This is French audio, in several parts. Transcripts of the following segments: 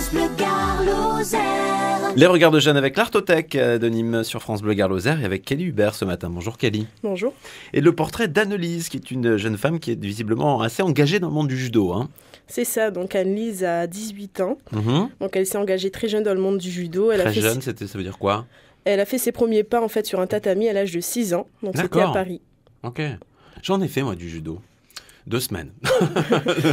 France Bleu Gare Lozère. Les regards de Jeanne avec l'Artothèque de Nîmes sur France Bleu Gare Lozère et avec Kelly Hubert ce matin. Bonjour Kelly. Bonjour. Et le portrait d'Annelise, qui est une jeune femme qui est visiblement assez engagée dans le monde du judo. C'est ça, donc Annelise a 18 ans. Donc elle s'est engagée très jeune dans le monde du judo. Très jeune, ça veut dire quoi? Elle a fait ses premiers pas en fait sur un tatami à l'âge de 6 ans. Donc c'était à Paris. Ok. J'en ai fait moi du judo. 2 semaines.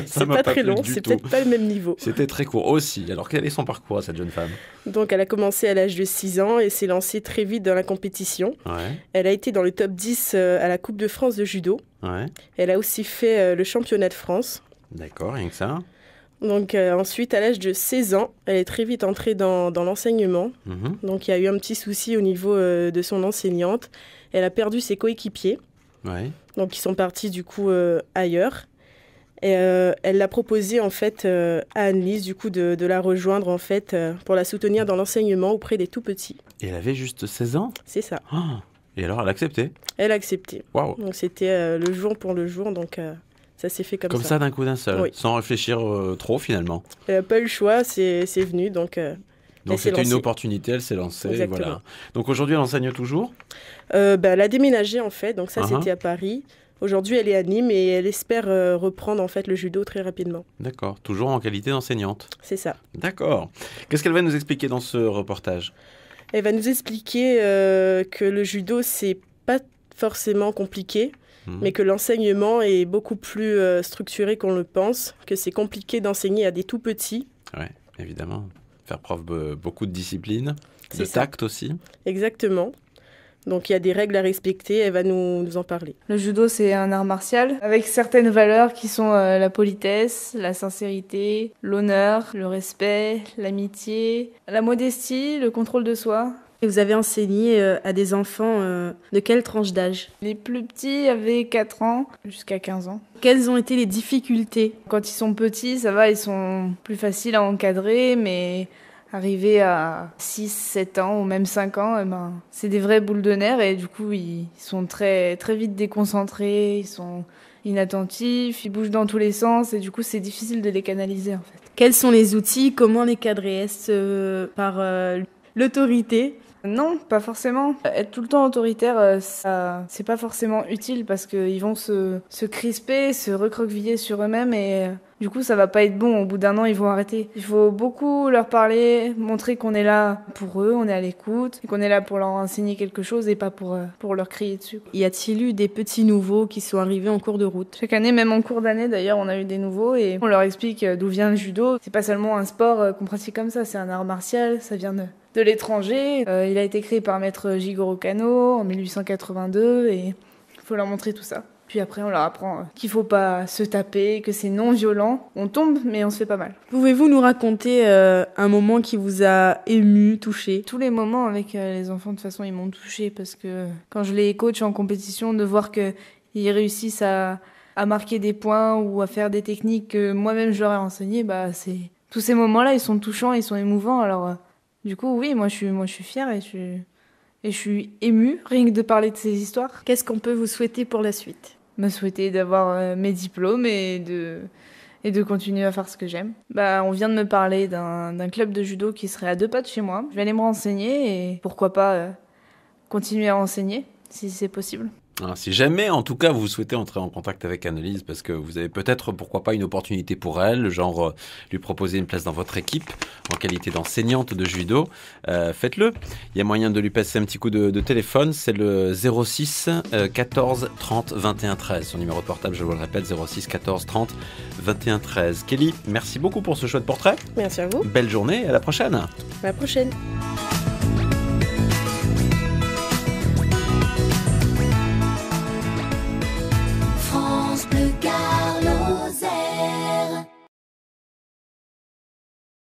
C'est pas très long, c'est peut-être pas le même niveau. C'était très court aussi. Alors quel est son parcours à cette jeune femme? Donc elle a commencé à l'âge de 6 ans et s'est lancée très vite dans la compétition. Ouais. Elle a été dans le top 10 à la Coupe de France de judo. Ouais. Elle a aussi fait le championnat de France. D'accord, rien que ça. Donc ensuite, à l'âge de 16 ans, elle est très vite entrée dans l'enseignement. Donc il y a eu un petit souci au niveau de son enseignante. Elle a perdu ses coéquipiers. Ouais. Donc ils sont partis du coup ailleurs. Et elle l'a proposé en fait à Annelise du coup de la rejoindre en fait pour la soutenir dans l'enseignement auprès des tout petits. Et elle avait juste 16 ans? C'est ça. Oh. Et alors elle a accepté? Elle a accepté. Waouh. Donc c'était le jour pour le jour, donc ça s'est fait comme ça. Comme ça d'un coup d'un seul, oui. Sans réfléchir trop finalement. Elle n'a pas eu le choix, c'est venu donc. Donc c'était une opportunité, elle s'est lancée. Exactement. Voilà. Donc aujourd'hui elle enseigne toujours? Elle a déménagé en fait, donc ça c'était à Paris. Aujourd'hui elle est à Nîmes et elle espère reprendre en fait le judo très rapidement. D'accord, toujours en qualité d'enseignante. C'est ça. D'accord. Qu'est-ce qu'elle va nous expliquer dans ce reportage? Elle va nous expliquer que le judo c'est pas forcément compliqué. Mais que l'enseignement est beaucoup plus structuré qu'on le pense, que c'est compliqué d'enseigner à des tout petits. Oui, évidemment. Faire preuve de beaucoup de discipline, de tact aussi. Exactement. Donc il y a des règles à respecter, elle va nous en parler. Le judo, c'est un art martial avec certaines valeurs qui sont la politesse, la sincérité, l'honneur, le respect, l'amitié, la modestie, le contrôle de soi. Et vous avez enseigné à des enfants de quelle tranche d'âge? Les plus petits avaient 4 ans jusqu'à 15 ans. Quelles ont été les difficultés? Quand ils sont petits, ça va, ils sont plus faciles à encadrer, mais arrivés à 6, 7 ans ou même 5 ans, c'est des vraies boules de nerfs et du coup, ils sont très, très vite déconcentrés, ils sont inattentifs, ils bougent dans tous les sens et du coup, c'est difficile de les canaliser en fait. Quels sont les outils? Comment les cadrer? Est-ce par l'autorité? Non, pas forcément. Être tout le temps autoritaire, ça, c'est pas forcément utile parce qu'ils vont se crisper, se recroqueviller sur eux-mêmes et du coup, ça va pas être bon. Au bout d'un an, ils vont arrêter. Il faut beaucoup leur parler, montrer qu'on est là pour eux, on est à l'écoute, et qu'on est là pour leur enseigner quelque chose et pas pour leur crier dessus. Y a-t-il eu des petits nouveaux qui sont arrivés en cours de route? Chaque année, même en cours d'année d'ailleurs, on a eu des nouveaux et on leur explique d'où vient le judo. C'est pas seulement un sport qu'on pratique comme ça, c'est un art martial, ça vient de l'étranger. Il a été créé par maître Jigoro Kano en 1882 et il faut leur montrer tout ça. Puis après, on leur apprend qu'il faut pas se taper, que c'est non violent. On tombe, mais on se fait pas mal. Pouvez-vous nous raconter un moment qui vous a ému, touché? Tous les moments avec les enfants, de toute façon, ils m'ont touché parce que quand je les coach en compétition, de voir qu'ils réussissent à marquer des points ou à faire des techniques que moi-même je leur ai enseignées, c'est tous ces moments-là, ils sont touchants, ils sont émouvants. Alors du coup, oui, moi je suis fière et je suis émue rien que de parler de ces histoires. Qu'est-ce qu'on peut vous souhaiter pour la suite? Me souhaiter d'avoir mes diplômes et de continuer à faire ce que j'aime. On vient de me parler d'un club de judo qui serait à 2 pas de chez moi. Je vais aller me renseigner et pourquoi pas continuer à enseigner si c'est possible. Alors, si jamais, en tout cas, vous souhaitez entrer en contact avec Annelise parce que vous avez peut-être, pourquoi pas, une opportunité pour elle, genre lui proposer une place dans votre équipe en qualité d'enseignante de judo, faites-le. Il y a moyen de lui passer un petit coup de téléphone, c'est le 06 14 30 21 13. Son numéro de portable, je vous le répète, 06 14 30 21 13. Kelly, merci beaucoup pour ce chouette portrait. Merci à vous. Belle journée, à la prochaine. À la prochaine.